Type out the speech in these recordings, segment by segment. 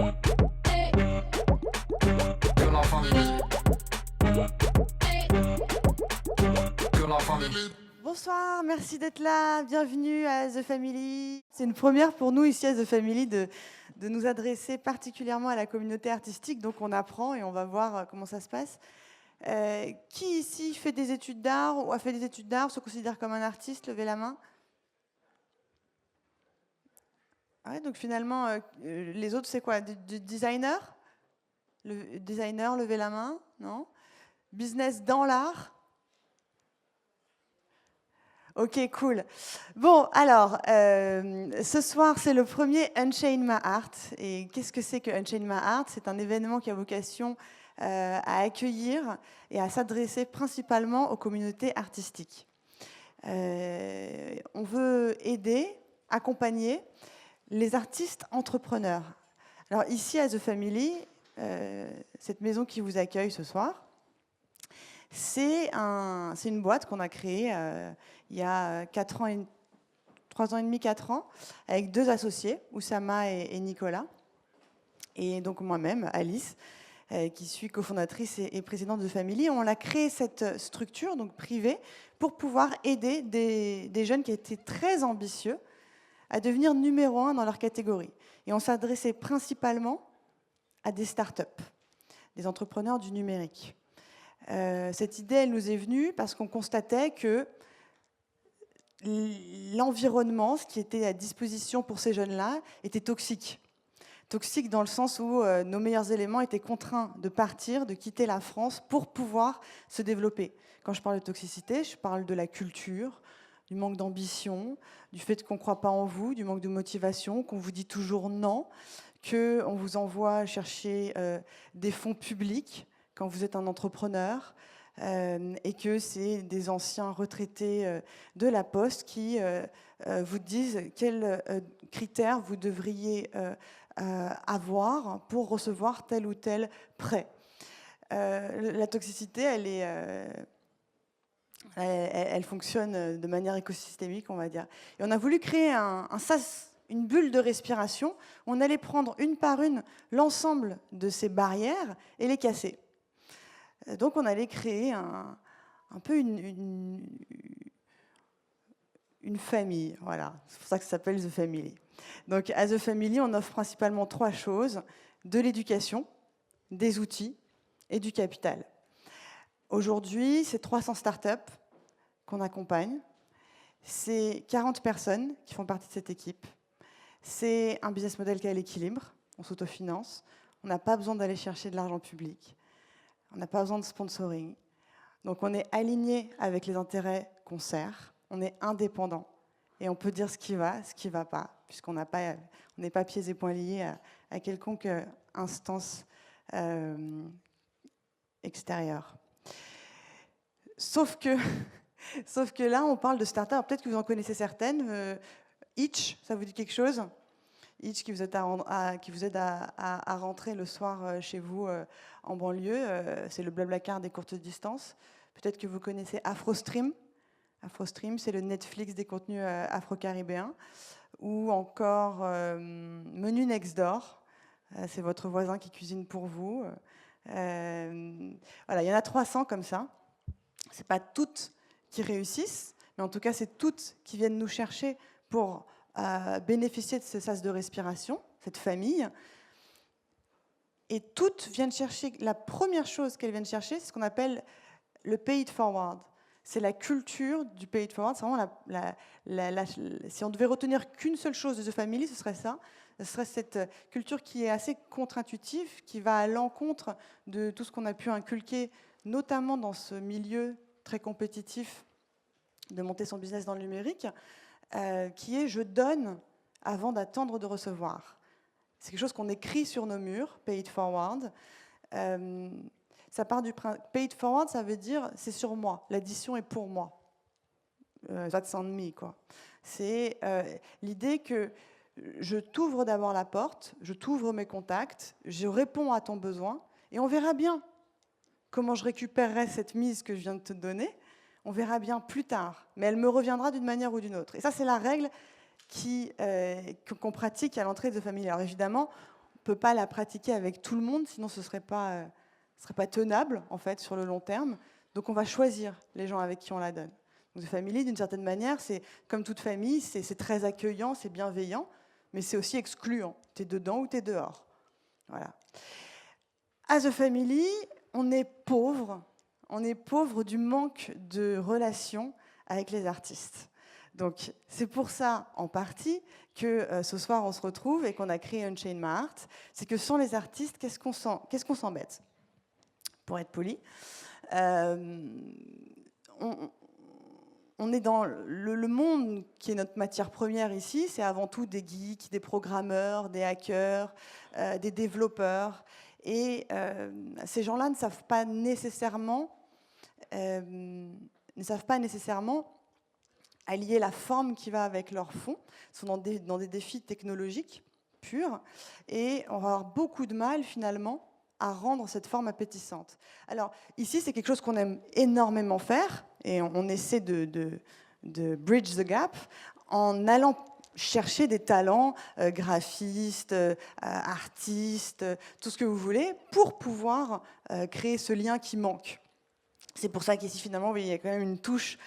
Que la famille. Que la famille. Bonsoir, merci d'être là, bienvenue à The Family. C'est une première pour nous ici à The Family de nous adresser particulièrement à la communauté artistique, donc on apprend et on va voir comment ça se passe. Qui ici fait des études d'art ou a fait des études d'art, se considère comme un artiste? Levez la main. Ouais, donc finalement, les autres c'est quoi? Du designer? Le designer, levez la main, non? Business dans l'art? Ok, cool. Bon, alors, ce soir, c'est le premier Unchain My Art. Et qu'est-ce que c'est que Unchain My Art? C'est un événement qui a vocation à accueillir et à s'adresser principalement aux communautés artistiques. On veut aider, accompagner les artistes entrepreneurs. Alors ici, à The Family, cette maison qui vous accueille ce soir, c'est une boîte qu'on a créée il y a 3 ans et demi, 4 ans, avec 2 associés, Oussama et Nicolas, et donc moi-même, Alice, qui suis cofondatrice et présidente de Family. On a créé cette structure, donc privée, pour pouvoir aider des jeunes qui étaient très ambitieux à devenir numéro 1 dans leur catégorie. Et on s'adressait principalement à des startups, des entrepreneurs du numérique. Cette idée, elle nous est venue parce qu'on constatait que l'environnement, ce qui était à disposition pour ces jeunes-là, était toxique. Toxique dans le sens où nos meilleurs éléments étaient contraints de partir, de quitter la France pour pouvoir se développer. Quand je parle de toxicité, je parle de la culture, du manque d'ambition, du fait qu'on ne croit pas en vous, du manque de motivation, qu'on vous dit toujours non, qu'on vous envoie chercher des fonds publics quand vous êtes un entrepreneur, et que c'est des anciens retraités de la Poste qui vous disent quels critères vous devriez avoir pour recevoir tel ou tel prêt. La toxicité, elle fonctionne de manière écosystémique, on va dire. Et on a voulu créer un sas, une bulle de respiration, où on allait prendre une par une l'ensemble de ces barrières et les casser. Donc on allait créer un peu une famille, voilà. C'est pour ça que ça s'appelle The Family. Donc à The Family, on offre principalement 3 choses: de l'éducation, des outils et du capital. Aujourd'hui, c'est 300 startups qu'on accompagne. C'est 40 personnes qui font partie de cette équipe. C'est un business model qui est à l'équilibre, on s'autofinance, on n'a pas besoin d'aller chercher de l'argent public, on n'a pas besoin de sponsoring. Donc on est aligné avec les intérêts qu'on sert, on est indépendant et on peut dire ce qui va pas, puisqu'on n'est pas pieds et poings liés à quelconque instance extérieure. Sauf que là, on parle de start-up. Peut-être que vous en connaissez certaines. Itch, ça vous dit quelque chose? Itch qui vous aide à rentrer le soir chez vous en banlieue. C'est le Blablacar des courtes distances. Peut-être que vous connaissez AfroStream. AfroStream, c'est le Netflix des contenus afro-caribéens. Ou encore Menu Next Door. C'est votre voisin qui cuisine pour vous. Voilà, il y en a 300 comme ça. Ce n'est pas toutes qui réussissent, mais en tout cas, c'est toutes qui viennent nous chercher pour bénéficier de ce sas de respiration, cette famille. Et toutes viennent chercher, la première chose qu'elles viennent chercher, c'est ce qu'on appelle le pay it forward. C'est la culture du pay it forward. C'est vraiment si on devait retenir qu'une seule chose de The Family, ce serait ça. Ce serait cette culture qui est assez contre-intuitive, qui va à l'encontre de tout ce qu'on a pu inculquer, notamment dans ce milieu très compétitif de monter son business dans le numérique, qui est « je donne avant d'attendre de recevoir ». C'est quelque chose qu'on écrit sur nos murs, « pay it forward ». Ça part du principe, « pay it forward », ça veut dire « c'est sur moi, l'addition est pour moi ». That's on me, quoi. C'est l'idée que je t'ouvre d'abord la porte, je t'ouvre mes contacts, je réponds à ton besoin, et on verra bien comment je récupérerai cette mise que je viens de te donner. On verra bien plus tard, mais elle me reviendra d'une manière ou d'une autre. Et ça, c'est la règle qu'on pratique à l'entrée de The Family. Alors évidemment, peut pas la pratiquer avec tout le monde, sinon ce serait pas tenable en fait sur le long terme. Donc on va choisir les gens avec qui on la donne. Donc, The Family, d'une certaine manière, c'est comme toute famille, c'est très accueillant, c'est bienveillant, mais c'est aussi excluant. Tu es dedans ou tu es dehors. Voilà. À The Family, on est pauvre du manque de relations avec les artistes. Donc, c'est pour ça, en partie, que ce soir, on se retrouve et qu'on a créé Unchained My Heart. C'est que sans les artistes, qu'est-ce qu'on s'embête? Pour être poli, on est dans le monde qui est notre matière première ici, c'est avant tout des geeks, des programmeurs, des hackers, des développeurs. Et ces gens-là ne savent pas nécessairement allier la forme qui va avec leur fond. Ils sont dans des défis technologiques purs. Et on va avoir beaucoup de mal, finalement, à rendre cette forme appétissante. Alors, ici, c'est quelque chose qu'on aime énormément faire, et on essaie de bridge the gap en allant chercher des talents graphistes, artistes, tout ce que vous voulez, pour pouvoir créer ce lien qui manque. C'est pour ça qu'ici, finalement, il y a quand même une touche,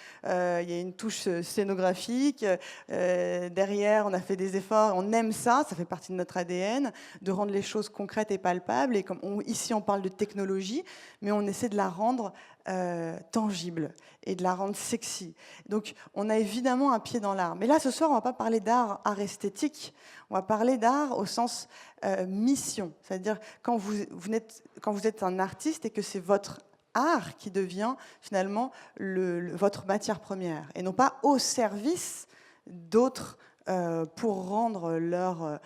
scénographique. Derrière, on a fait des efforts, on aime ça, ça fait partie de notre ADN, de rendre les choses concrètes et palpables. Et ici, on parle de technologie, mais on essaie de la rendre tangible et de la rendre sexy. Donc, on a évidemment un pied dans l'art. Mais là, ce soir, on ne va pas parler d'art esthétique, on va parler d'art au sens mission. C'est-à-dire, quand vous êtes un artiste et que c'est votre art qui devient finalement votre matière première, et non pas au service d'autres pour rendre leurs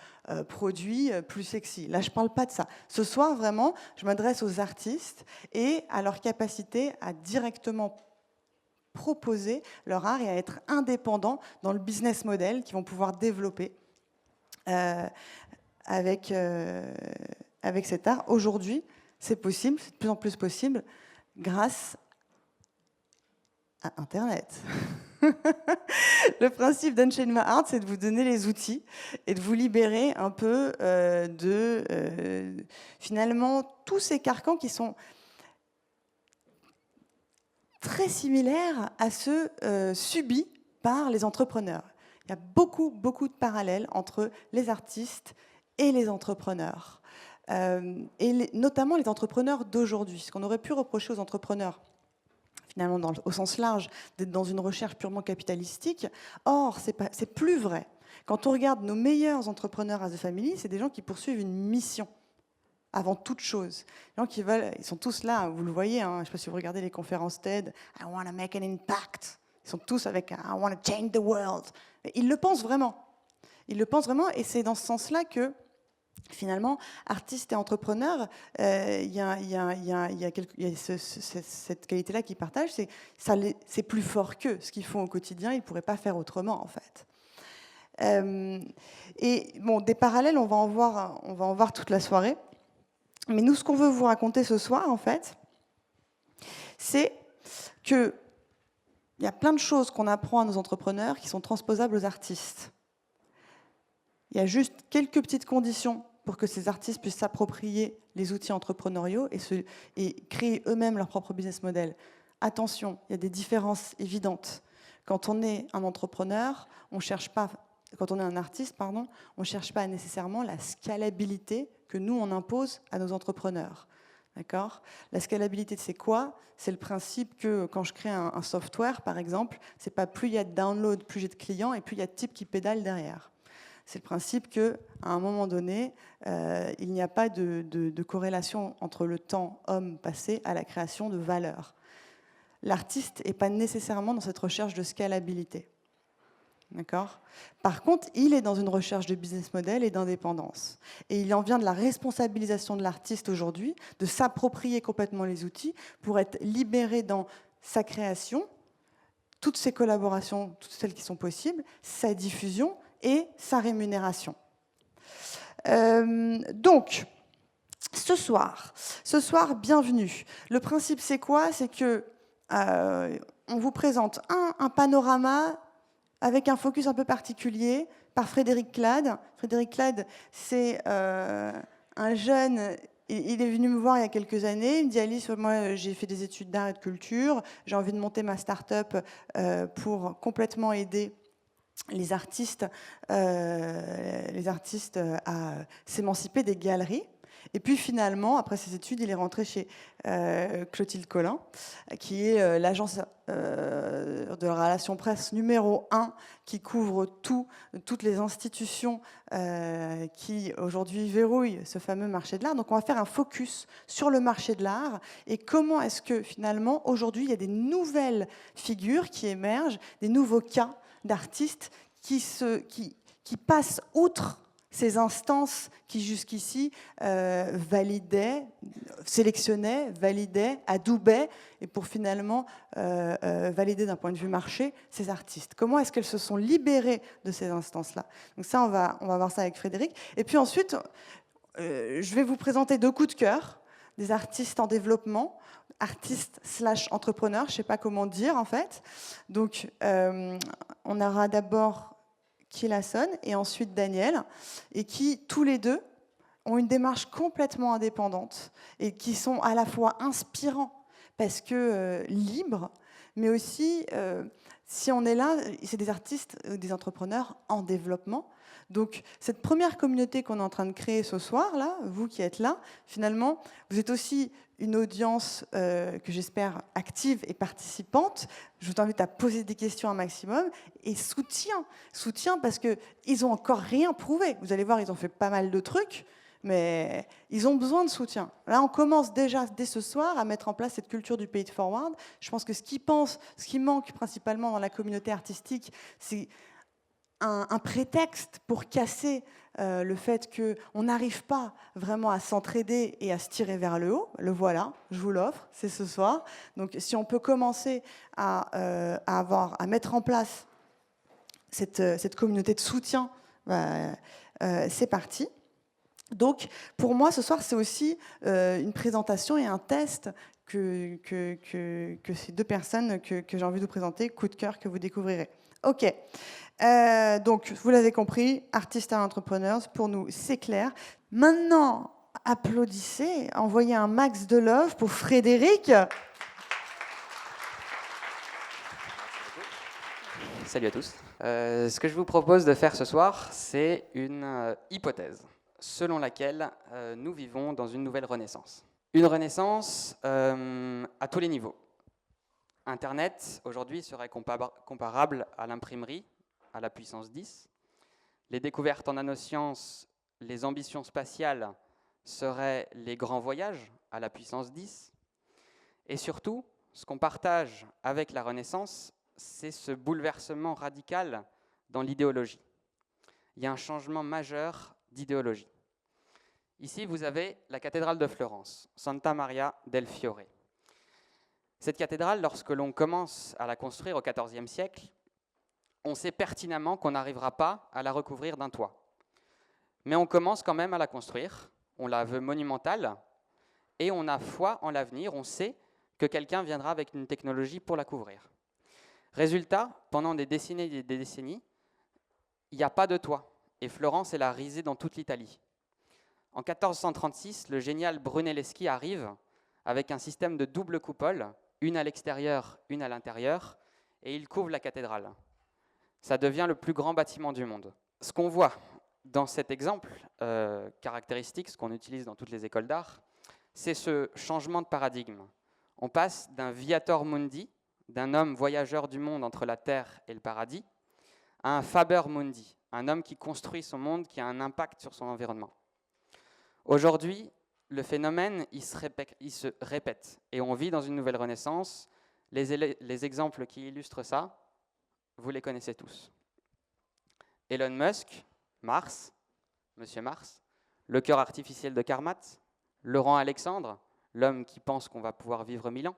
produits plus sexy. Là, je ne parle pas de ça. Ce soir, vraiment, je m'adresse aux artistes et à leur capacité à directement proposer leur art et à être indépendants dans le business model qu'ils vont pouvoir développer avec cet art. Aujourd'hui, c'est possible, c'est de plus en plus possible, grâce à Internet. Le principe d'Unchained My Heart, c'est de vous donner les outils et de vous libérer un peu finalement, tous ces carcans qui sont très similaires à ceux subis par les entrepreneurs. Il y a beaucoup, beaucoup de parallèles entre les artistes et les entrepreneurs. Et notamment les entrepreneurs d'aujourd'hui. Ce qu'on aurait pu reprocher aux entrepreneurs, finalement, au sens large, d'être dans une recherche purement capitalistique. Or, c'est plus vrai. Quand on regarde nos meilleurs entrepreneurs à The Family, c'est des gens qui poursuivent une mission avant toute chose. Les gens ils sont tous là, vous le voyez, hein, je ne sais pas si vous regardez les conférences TED, I want to make an impact. Ils sont tous avec I want to change the world. Ils le pensent vraiment. Ils le pensent vraiment, et c'est dans ce sens-là que finalement, artistes et entrepreneurs, il y a cette qualité-là qu'ils partagent, c'est plus fort qu'eux. Ce qu'ils font au quotidien, ils ne pourraient pas faire autrement, en fait. Et bon, des parallèles, on va en voir toute la soirée. Mais nous, ce qu'on veut vous raconter ce soir, en fait, c'est qu'il y a plein de choses qu'on apprend à nos entrepreneurs qui sont transposables aux artistes. Il y a juste quelques petites conditions pour que ces artistes puissent s'approprier les outils entrepreneuriaux et créer eux-mêmes leur propre business model. Attention, il y a des différences évidentes. Quand on est un entrepreneur, quand on est un artiste, pardon, on ne cherche pas nécessairement la scalabilité que nous, on impose à nos entrepreneurs. D'accord ? La scalabilité, c'est quoi ? C'est le principe que quand je crée un software, par exemple, c'est pas plus il y a de download, plus j'ai de clients, et plus il y a de types qui pédalent derrière. C'est le principe qu'à un moment donné, il n'y a pas de corrélation entre le temps homme passé à la création de valeur. L'artiste n'est pas nécessairement dans cette recherche de scalabilité. D'accord ? Par contre, il est dans une recherche de business model et d'indépendance. Et il en vient de la responsabilisation de l'artiste aujourd'hui, de s'approprier complètement les outils pour être libéré dans sa création, toutes ses collaborations, toutes celles qui sont possibles, sa diffusion et sa rémunération. Donc, ce soir, bienvenue. Le principe, c'est quoi ? C'est que on vous présente un panorama avec un focus un peu particulier par Frédéric Clade. Frédéric Clade, c'est un jeune, il est venu me voir il y a quelques années, il me dit Alice, moi j'ai fait des études d'art et de culture, j'ai envie de monter ma start-up pour complètement aider les artistes à s'émanciper des galeries. Et puis finalement, après ses études, il est rentré chez Clotilde Collin, qui est l'agence de relations presse numéro 1, qui couvre toutes les institutions qui aujourd'hui verrouillent ce fameux marché de l'art. Donc on va faire un focus sur le marché de l'art et comment est-ce que finalement, aujourd'hui, il y a des nouvelles figures qui émergent, des nouveaux cas d'artistes qui passent outre ces instances qui jusqu'ici validaient, sélectionnaient, validaient, adoubaient, et pour finalement valider d'un point de vue marché ces artistes. Comment est-ce qu'elles se sont libérées de ces instances-là? Donc ça, on va voir ça avec Frédéric. Et puis ensuite, je vais vous présenter 2 coups de cœur, des artistes en développement, artistes / entrepreneurs, je ne sais pas comment dire en fait. Donc on aura d'abord Kilasson et ensuite Daniel, et qui, tous les deux, ont une démarche complètement indépendante et qui sont à la fois inspirants parce que libres, mais aussi, si on est là, c'est des artistes, des entrepreneurs en développement. Donc, cette première communauté qu'on est en train de créer ce soir, là, vous qui êtes là, finalement, vous êtes aussi une audience que j'espère active et participante. Je vous invite à poser des questions un maximum et soutien parce qu'ils n'ont encore rien prouvé. Vous allez voir, ils ont fait pas mal de trucs, mais ils ont besoin de soutien. Là, on commence déjà dès ce soir à mettre en place cette culture du pay it forward. Je pense que ce qui manque principalement dans la communauté artistique, c'est un prétexte pour casser le fait qu'on n'arrive pas vraiment à s'entraider et à se tirer vers le haut. Le voilà, je vous l'offre, c'est ce soir. Donc si on peut commencer à mettre en place cette communauté de soutien, c'est parti. Donc pour moi, ce soir, c'est aussi une présentation et un test que ces 2 personnes que j'ai envie de vous présenter, coup de cœur que vous découvrirez. OK. Donc, vous l'avez compris, artistes à entrepreneurs, pour nous, c'est clair. Maintenant, applaudissez, envoyez un max de love pour Frédéric. Salut à tous. Ce que je vous propose de faire ce soir, c'est une hypothèse selon laquelle nous vivons dans une nouvelle renaissance. Une renaissance à tous les niveaux. Internet, aujourd'hui, serait comparable à l'imprimerie, à la puissance 10. Les découvertes en nanosciences, les ambitions spatiales seraient les grands voyages à la puissance 10. Et surtout, ce qu'on partage avec la Renaissance, c'est ce bouleversement radical dans l'idéologie. Il y a un changement majeur d'idéologie. Ici, vous avez la cathédrale de Florence, Santa Maria del Fiore. Cette cathédrale, lorsque l'on commence à la construire au XIVe siècle, on sait pertinemment qu'on n'arrivera pas à la recouvrir d'un toit. Mais on commence quand même à la construire, on la veut monumentale, et on a foi en l'avenir, on sait que quelqu'un viendra avec une technologie pour la couvrir. Résultat, pendant des décennies et des décennies, il n'y a pas de toit, et Florence est la risée dans toute l'Italie. En 1436, le génial Brunelleschi arrive avec un système de double coupole, une à l'extérieur, une à l'intérieur, et il couvre la cathédrale. Ça devient le plus grand bâtiment du monde. Ce qu'on voit dans cet exemple caractéristique, ce qu'on utilise dans toutes les écoles d'art, c'est ce changement de paradigme. On passe d'un viator mundi, d'un homme voyageur du monde entre la terre et le paradis, à un faber mundi, un homme qui construit son monde, qui a un impact sur son environnement. Aujourd'hui, le phénomène, il se répète, et on vit dans une nouvelle renaissance. Les exemples qui illustrent ça, vous les connaissez tous. Elon Musk, Mars, Monsieur Mars, le cœur artificiel de Karmat, Laurent Alexandre, l'homme qui pense qu'on va pouvoir vivre 1000 ans,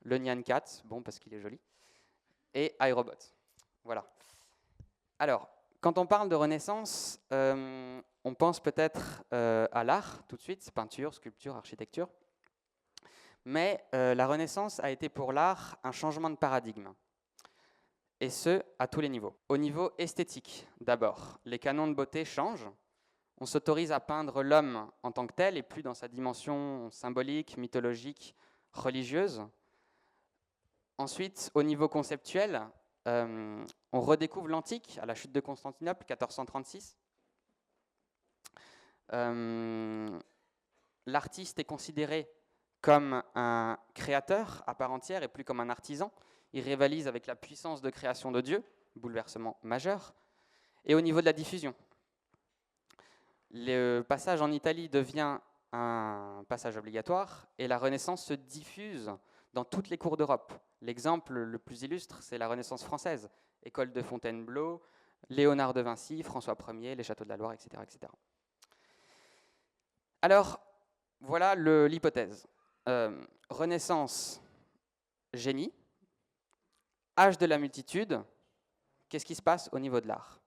le Nyan Cat, bon parce qu'il est joli, et iRobot. Voilà. Alors, quand on parle de renaissance, on pense peut-être à l'art tout de suite, peinture, sculpture, architecture. Mais la Renaissance a été pour l'art un changement de paradigme. Et ce, à tous les niveaux. Au niveau esthétique, d'abord, les canons de beauté changent. On s'autorise à peindre l'homme en tant que tel et plus dans sa dimension symbolique, mythologique, religieuse. Ensuite, au niveau conceptuel, on redécouvre l'antique à la chute de Constantinople, 1436. L'artiste est considéré comme un créateur à part entière et plus comme un artisan. Il rivalise avec la puissance de création de Dieu, bouleversement majeur. Et au niveau de la diffusion, le passage en Italie devient un passage obligatoire et la Renaissance se diffuse dans toutes les cours d'Europe. L'exemple le plus illustre, c'est la Renaissance française, école de Fontainebleau, Léonard de Vinci, François Ier, les châteaux de la Loire, etc. etc. Alors, voilà l'hypothèse. Renaissance, génie. Âge de la multitude, qu'est-ce qui se passe au niveau de l'art?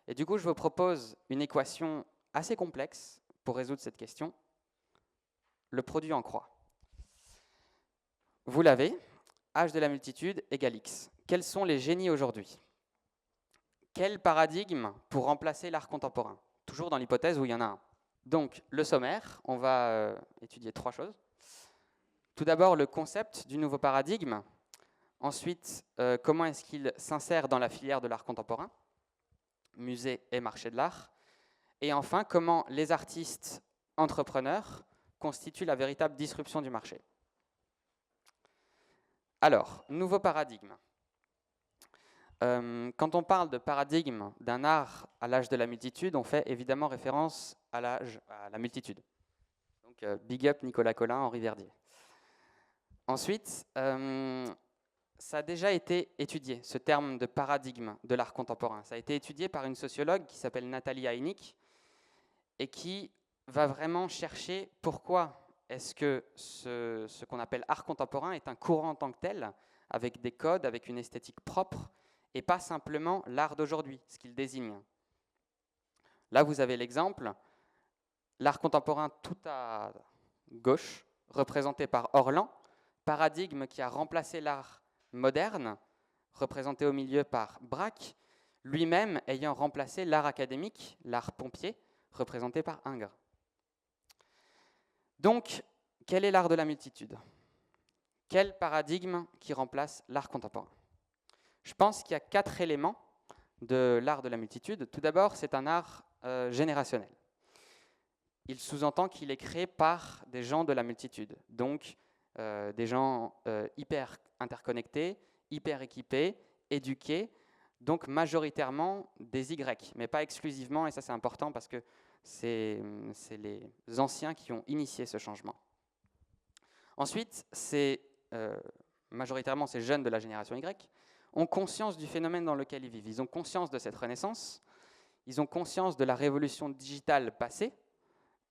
Et du coup, je vous propose une équation assez complexe pour résoudre cette question. Le produit en croix. Vous l'avez, âge de la multitude égale X. Quels sont les génies aujourd'hui? Quel paradigme pour remplacer l'art contemporain? Toujours dans l'hypothèse où il y en a un. Donc, le sommaire, on va étudier 3 choses. Tout d'abord, le concept du nouveau paradigme. Ensuite, comment est-ce qu'il s'insère dans la filière de l'art contemporain, musée et marché de l'art. Et enfin, comment les artistes entrepreneurs constituent la véritable disruption du marché. Alors, nouveau paradigme. Quand on parle de paradigme d'un art à l'âge de la multitude, on fait évidemment référence à la multitude. Donc, big up Nicolas Collin, Henri Verdier. Ensuite, ça a déjà été étudié, ce terme de paradigme de l'art contemporain. Ça a été étudié par une sociologue qui s'appelle Nathalie Heinig et qui va vraiment chercher pourquoi est-ce que ce qu'on appelle art contemporain est un courant en tant que tel, avec des codes, avec une esthétique propre, et pas simplement l'art d'aujourd'hui, ce qu'il désigne. Là, vous avez l'exemple, l'art contemporain tout à gauche, représenté par Orlan, paradigme qui a remplacé l'art moderne, représenté au milieu par Braque, lui-même ayant remplacé l'art académique, l'art pompier, représenté par Ingres. Donc, quel est l'art de la multitude? Quel paradigme qui remplace l'art contemporain? Je pense qu'il y a 4 éléments de l'art de la multitude. Tout d'abord, c'est un art générationnel. Il sous-entend qu'il est créé par des gens de la multitude, donc des gens hyper interconnectés, hyper équipés, éduqués, donc majoritairement des Y, mais pas exclusivement, et ça c'est important parce que c'est les anciens qui ont initié ce changement. Ensuite, majoritairement ces jeunes de la génération Y ont conscience du phénomène dans lequel ils vivent. Ils ont conscience de cette renaissance, ils ont conscience de la révolution digitale passée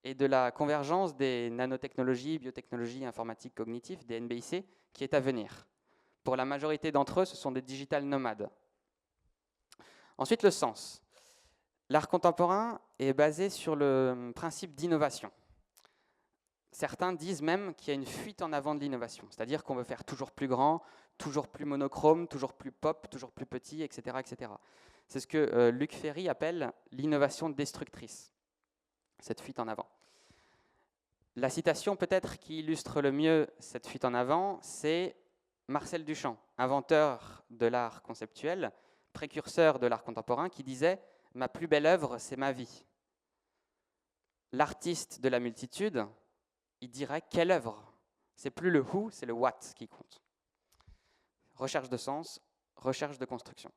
et de la convergence des nanotechnologies, biotechnologies, informatiques, cognitives, des NBIC, qui est à venir. Pour la majorité d'entre eux, ce sont des digital nomades. Ensuite, le sens. L'art contemporain est basé sur le principe d'innovation. Certains disent même qu'il y a une fuite en avant de l'innovation, c'est-à-dire qu'on veut faire toujours plus grand, toujours plus monochrome, toujours plus pop, toujours plus petit, etc. etc. C'est ce que Luc Ferry appelle l'innovation destructrice, cette fuite en avant. La citation peut-être qui illustre le mieux cette fuite en avant, c'est Marcel Duchamp, inventeur de l'art conceptuel, précurseur de l'art contemporain, qui disait « Ma plus belle œuvre, c'est ma vie ». L'artiste de la multitude, il dirait « Quelle œuvre ?» C'est plus le who, c'est le what qui compte. Recherche de sens, recherche de construction.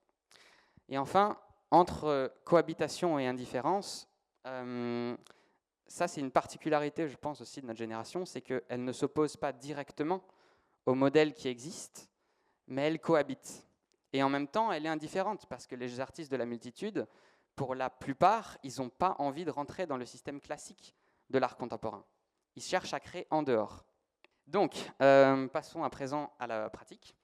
Et enfin, entre cohabitation et indifférence, ça c'est une particularité, je pense aussi de notre génération, c'est qu'elle ne s'oppose pas directement au modèle qui existe, mais elle cohabite. Et en même temps, elle est indifférente, parce que les artistes de la multitude, pour la plupart, ils n'ont pas envie de rentrer dans le système classique de l'art contemporain. Ils cherchent à créer en dehors. Donc, passons à présent à la pratique.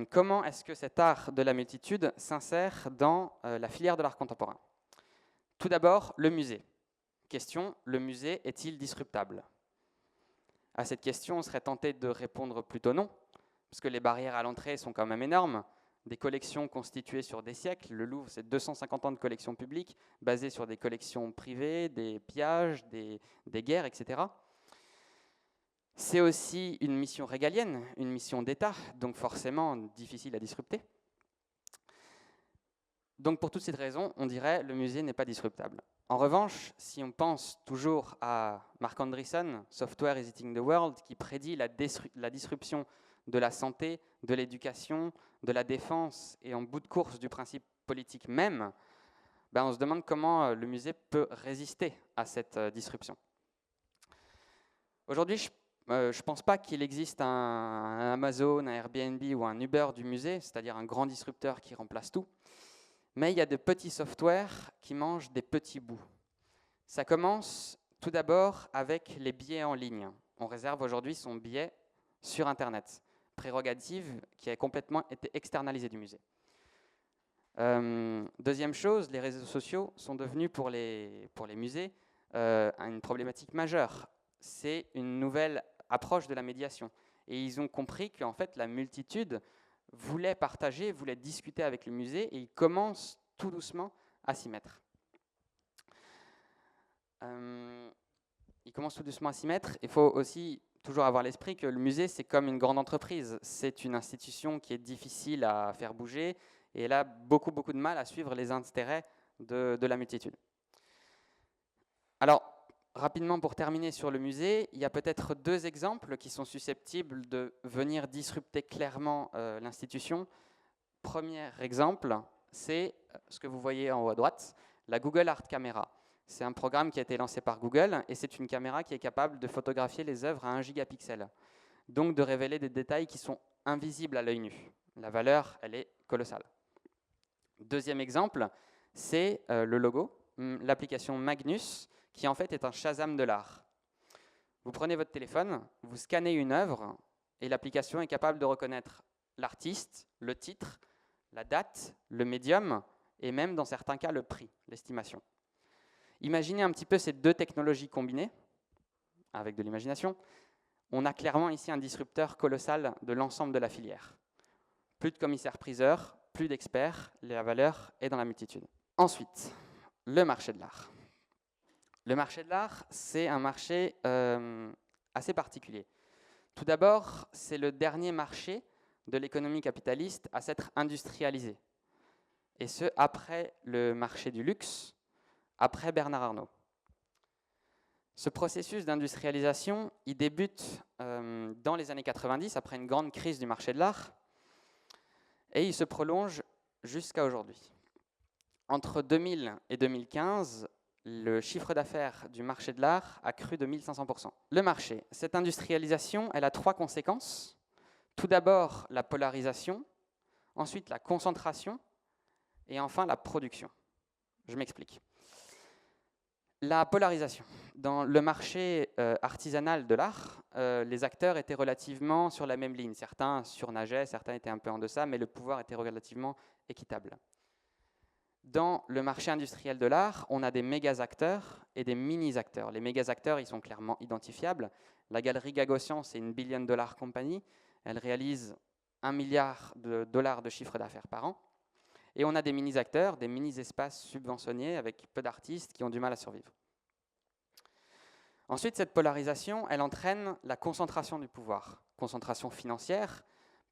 Comment est-ce que cet art de la multitude s'insère dans la filière de l'art contemporain? Tout d'abord, le musée. Question, le musée est-il disruptable? À cette question, on serait tenté de répondre plutôt non, parce que les barrières à l'entrée sont quand même énormes. des collections constituées sur des siècles. Le Louvre, c'est 250 ans de collections publiques, basées sur des collections privées, des pillages, des guerres, etc. C'est aussi une mission régalienne, une mission d'État, donc forcément difficile à disrupter. Donc pour toutes ces raisons, on dirait que le musée n'est pas disruptable. En revanche, si on pense toujours à Marc Andreessen, Software is Eating the World, qui prédit la disruption de la santé, de l'éducation, de la défense et en bout de course du principe politique même, on se demande comment le musée peut résister à cette disruption. Aujourd'hui, je ne pense pas qu'il existe un Amazon, un Airbnb ou un Uber du musée, c'est-à-dire un grand disrupteur qui remplace tout. Mais il y a de petits softwares qui mangent des petits bouts. Ça commence tout d'abord avec les billets en ligne. On réserve aujourd'hui son billet sur Internet, prérogative qui a complètement été externalisée du musée. Deuxième chose, les réseaux sociaux sont devenus pour les musées une problématique majeure. C'est une nouvelle approche de la médiation. Et ils ont compris qu'en fait, la multitude voulait partager, voulait discuter avec le musée, et ils commencent tout doucement à s'y mettre. Il faut aussi toujours avoir l'esprit que le musée, c'est comme une grande entreprise. C'est une institution qui est difficile à faire bouger, et elle a beaucoup de mal à suivre les intérêts de la multitude. Alors, rapidement, pour terminer sur le musée, il y a peut-être deux exemples qui sont susceptibles de venir disrupter clairement l'institution. Premier exemple, c'est ce que vous voyez en haut à droite, la Google Art Camera. C'est un programme qui a été lancé par Google et c'est une caméra qui est capable de photographier les œuvres à 1 gigapixel, donc de révéler des détails qui sont invisibles à l'œil nu. La valeur, elle est colossale. Deuxième exemple, c'est le logo, l'application Magnus, qui en fait est un Shazam de l'art. Vous prenez votre téléphone, vous scannez une œuvre, et l'application est capable de reconnaître l'artiste, le titre, la date, le médium, et même dans certains cas le prix, l'estimation. Imaginez un petit peu ces deux technologies combinées, avec de l'imagination. On a clairement ici un disrupteur colossal de l'ensemble de la filière. Plus de commissaires-priseurs, plus d'experts, la valeur est dans la multitude. Ensuite, le marché de l'art. Le marché de l'art, c'est un marché assez particulier. Tout d'abord, c'est le dernier marché de l'économie capitaliste à s'être industrialisé. Et ce, après le marché du luxe, après Bernard Arnault. Ce processus d'industrialisation, il débute dans les années 90, après une grande crise du marché de l'art, et il se prolonge jusqu'à aujourd'hui. Entre 2000 et 2015, le chiffre d'affaires du marché de l'art a cru de 1500%. Le marché, cette industrialisation, elle a trois conséquences. Tout d'abord, la polarisation, ensuite la concentration, et enfin la production. Je m'explique. La polarisation. Dans le marché artisanal de l'art, les acteurs étaient relativement sur la même ligne. Certains surnageaient, certains étaient un peu en deçà, mais le pouvoir était relativement équitable. Dans le marché industriel de l'art, on a des méga-acteurs et des mini-acteurs. Les méga-acteurs, ils sont clairement identifiables. La galerie Gagosian, c'est une $1 billion compagnie. Elle réalise $1 milliard de chiffre d'affaires par an. Et on a des mini-acteurs, des mini-espaces subventionnés avec peu d'artistes qui ont du mal à survivre. Ensuite, cette polarisation, elle entraîne la concentration du pouvoir. Concentration financière,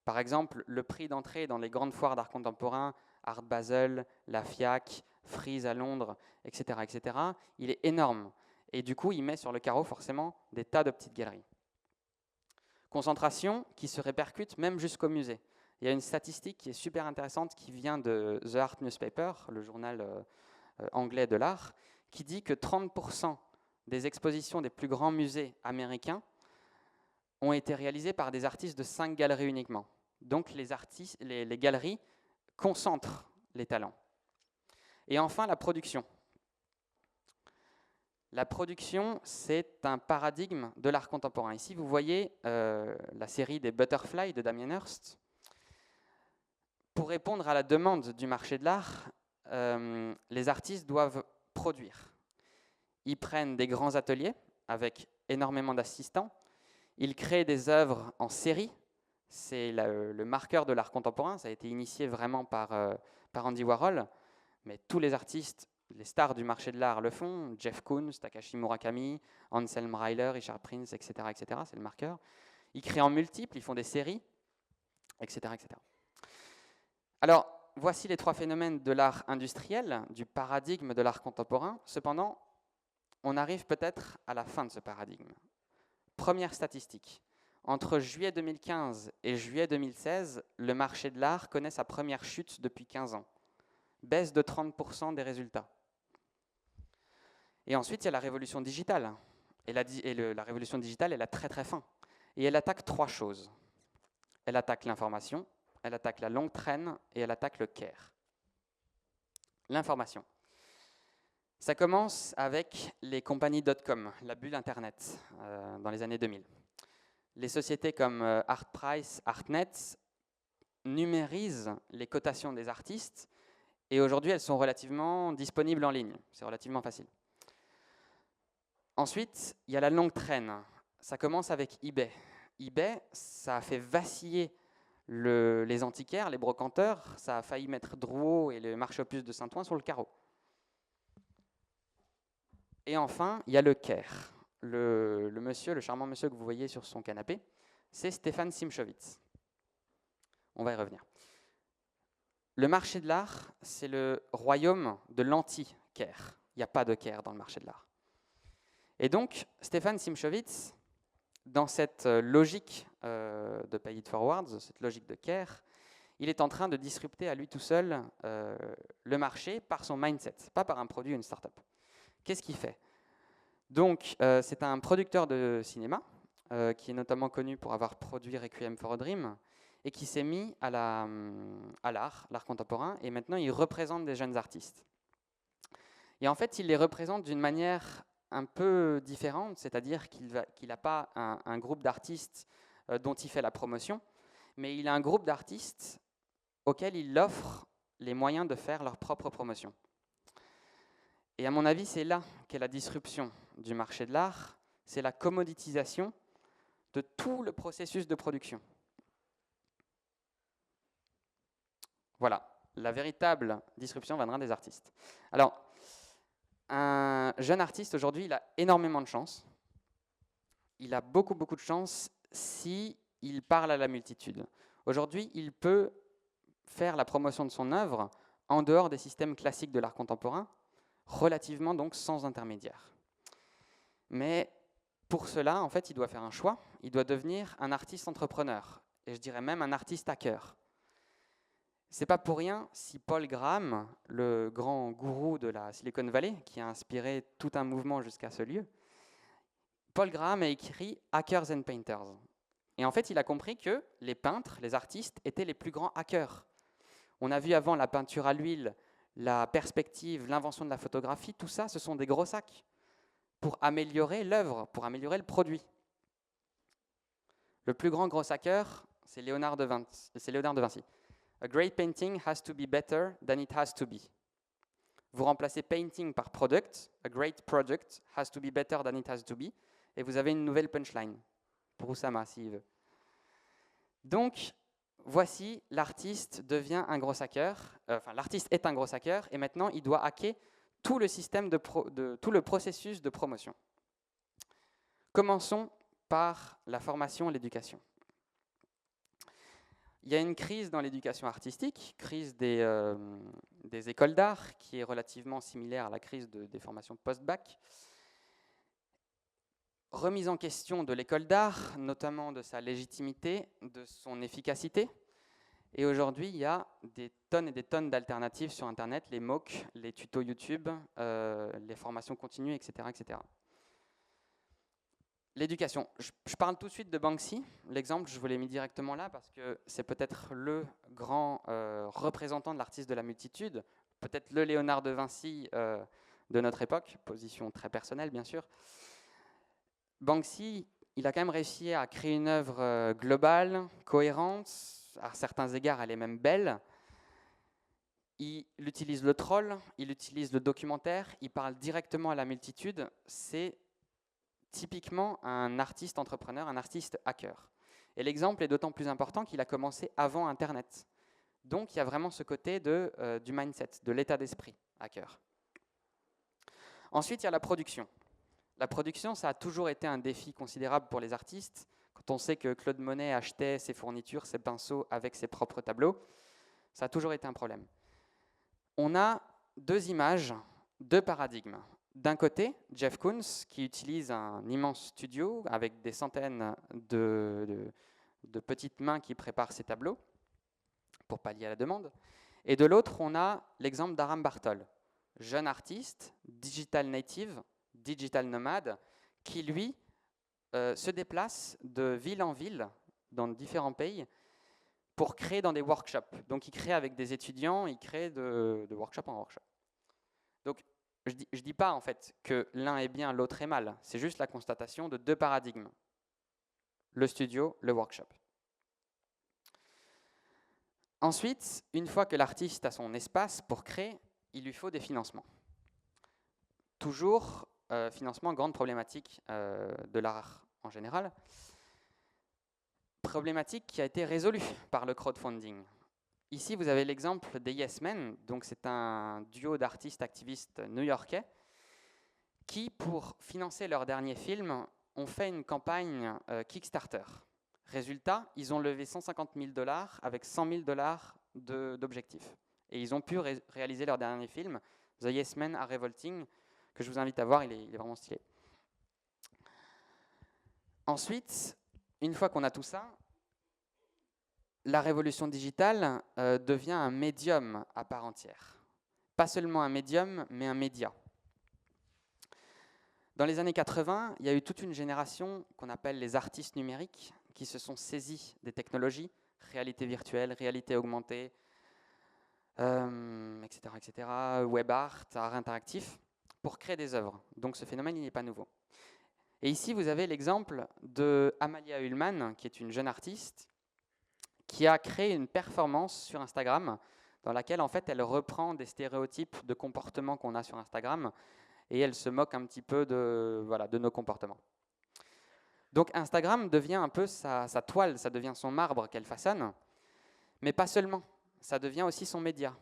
par exemple, le prix d'entrée dans les grandes foires d'art contemporain, Art Basel, la FIAC, Frieze à Londres, etc., il est énorme. Et du coup, il met sur le carreau forcément des tas de petites galeries. Concentration qui se répercute même jusqu'au musée. Il y a une statistique qui est super intéressante qui vient de The Art Newspaper, le journal anglais de l'art, qui dit que 30% des expositions des plus grands musées américains ont été réalisées par des artistes de 5 galeries uniquement. Donc les galeries concentrent les talents. Et enfin, la production. La production, c'est un paradigme de l'art contemporain. Ici, vous voyez la série des Butterfly de Damien Hirst. Pour répondre à la demande du marché de l'art, les artistes doivent produire. Ils prennent des grands ateliers avec énormément d'assistants. Ils créent des œuvres en série, c'est le marqueur de l'art contemporain. Ça a été initié vraiment par Andy Warhol, mais tous les artistes, les stars du marché de l'art le font. Jeff Koons, Takashi Murakami, Anselm Reiler, Richard Prince, etc. etc. C'est le marqueur. Ils créent en multiples, ils font des séries, etc. etc. Alors, voici les 3 phénomènes de l'art industriel, du paradigme de l'art contemporain. Cependant, on arrive peut-être à la fin de ce paradigme. Première statistique. Entre juillet 2015 et juillet 2016, le marché de l'art connaît sa première chute depuis 15 ans. Baisse de 30% des résultats. Et ensuite, il y a la révolution digitale. Et la révolution digitale, elle a très très faim. Et elle attaque 3 choses. Elle attaque l'information, elle attaque la longue traîne et elle attaque le care. L'information. Ça commence avec les compagnies .com, la bulle Internet, dans les années 2000. Les sociétés comme Artprice, Artnet numérisent les cotations des artistes et aujourd'hui, elles sont relativement disponibles en ligne. C'est relativement facile. Ensuite, il y a la longue traîne. Ça commence avec eBay. eBay, ça a fait vaciller les antiquaires, les brocanteurs. Ça a failli mettre Drouot et le marché aux puces de Saint-Ouen sur le carreau. Et enfin, il y a le care. Le charmant monsieur que vous voyez sur son canapé, c'est Stefan Simchowitz. On va y revenir. Le marché de l'art, c'est le royaume de l'anti-care. Il n'y a pas de care dans le marché de l'art. Et donc, Stefan Simchowitz, dans cette logique de pay it forwards, cette logique de care, il est en train de disrupter à lui tout seul le marché par son mindset, pas par un produit ou une start-up. Qu'est-ce qu'il fait? Donc, c'est un producteur de cinéma qui est notamment connu pour avoir produit Requiem for a Dream et qui s'est mis à l'art contemporain, et maintenant il représente des jeunes artistes. Et en fait, il les représente d'une manière un peu différente, c'est-à-dire qu'il n'a pas un groupe d'artistes dont il fait la promotion, mais il a un groupe d'artistes auquel il offre les moyens de faire leur propre promotion. Et à mon avis, c'est là qu'est la disruption du marché de l'art, c'est la commoditisation de tout le processus de production. Voilà, la véritable disruption viendra des artistes. Alors, un jeune artiste, aujourd'hui, il a énormément de chance. Il a beaucoup de chance si il parle à la multitude. Aujourd'hui, il peut faire la promotion de son œuvre en dehors des systèmes classiques de l'art contemporain, relativement donc sans intermédiaire. Mais pour cela, en fait, il doit faire un choix. Il doit devenir un artiste entrepreneur, et je dirais même un artiste hacker. C'est pas pour rien si Paul Graham, le grand gourou de la Silicon Valley, qui a inspiré tout un mouvement jusqu'à ce lieu, Paul Graham a écrit Hackers and Painters. Et en fait, il a compris que les peintres, les artistes, étaient les plus grands hackers. On a vu avant la peinture à l'huile, la perspective, l'invention de la photographie, tout ça, ce sont des gros sacs pour améliorer l'œuvre, pour améliorer le produit. Le plus grand gros hacker, c'est Léonard de Vinci. A great painting has to be better than it has to be. Vous remplacez painting par product. A great product has to be better than it has to be. Et vous avez une nouvelle punchline pour Oussama, s'il veut. Donc, voici, l'artiste devient un gros hacker. L'artiste est un gros hacker et maintenant, il doit hacker tout le système tout le processus de promotion. Commençons par la formation et l'éducation. Il y a une crise dans l'éducation artistique, crise des écoles d'art, qui est relativement similaire à la crise des formations post-bac. Remise en question de l'école d'art, notamment de sa légitimité, de son efficacité. Et aujourd'hui, il y a des tonnes et des tonnes d'alternatives sur Internet, les MOOC, les tutos YouTube, les formations continues, etc. etc. L'éducation. Je parle tout de suite de Banksy. L'exemple, je vous l'ai mis directement là parce que c'est peut-être le grand représentant de l'artiste de la multitude, peut-être le Léonard de Vinci de notre époque, position très personnelle bien sûr. Banksy, il a quand même réussi à créer une œuvre globale, cohérente, à certains égards elle est même belle. Il utilise le troll, il utilise le documentaire, il parle directement à la multitude, c'est typiquement un artiste entrepreneur, un artiste hacker. Et l'exemple est d'autant plus important qu'il a commencé avant Internet. Donc il y a vraiment ce côté du mindset, de l'état d'esprit hacker. Ensuite, il y a la production. La production, ça a toujours été un défi considérable pour les artistes. Quand on sait que Claude Monet achetait ses fournitures, ses pinceaux avec ses propres tableaux, ça a toujours été un problème. On a deux images, deux paradigmes. D'un côté, Jeff Koons, qui utilise un immense studio avec des centaines de petites mains qui préparent ses tableaux pour pallier à la demande. Et de l'autre, on a l'exemple d'Aram Bartol, jeune artiste, digital native, digital nomade, qui lui se déplace de ville en ville dans différents pays pour créer dans des workshops. Donc il crée avec des étudiants, il crée de workshop en workshop. Donc je dis pas en fait que l'un est bien, l'autre est mal. C'est juste la constatation de deux paradigmes. Le studio, le workshop. Ensuite, une fois que l'artiste a son espace pour créer, il lui faut des financements. Toujours, financement, grande problématique de l'art en général. Problématique qui a été résolue par le crowdfunding. Ici, vous avez l'exemple des Yes Men. Donc, c'est un duo d'artistes activistes new-yorkais qui, pour financer leur dernier film, ont fait une campagne Kickstarter. Résultat, ils ont levé 150 000 $ avec 100 000 $ d'objectifs. Et ils ont pu réaliser leur dernier film, The Yes Men Are Revolting, que je vous invite à voir, il est vraiment stylé. Ensuite, une fois qu'on a tout ça, la révolution digitale devient un médium à part entière. Pas seulement un médium, mais un média. Dans les années 80, il y a eu toute une génération qu'on appelle les artistes numériques qui se sont saisis des technologies, réalité virtuelle, réalité augmentée, etc., web art, art interactif, pour créer des œuvres. Donc ce phénomène, il n'est pas nouveau. Et ici, vous avez l'exemple de Amalia Ullman, qui est une jeune artiste, qui a créé une performance sur Instagram dans laquelle, en fait, elle reprend des stéréotypes de comportement qu'on a sur Instagram et elle se moque un petit peu de nos comportements. Donc Instagram devient un peu sa toile, ça devient son marbre qu'elle façonne, mais pas seulement, ça devient aussi son média.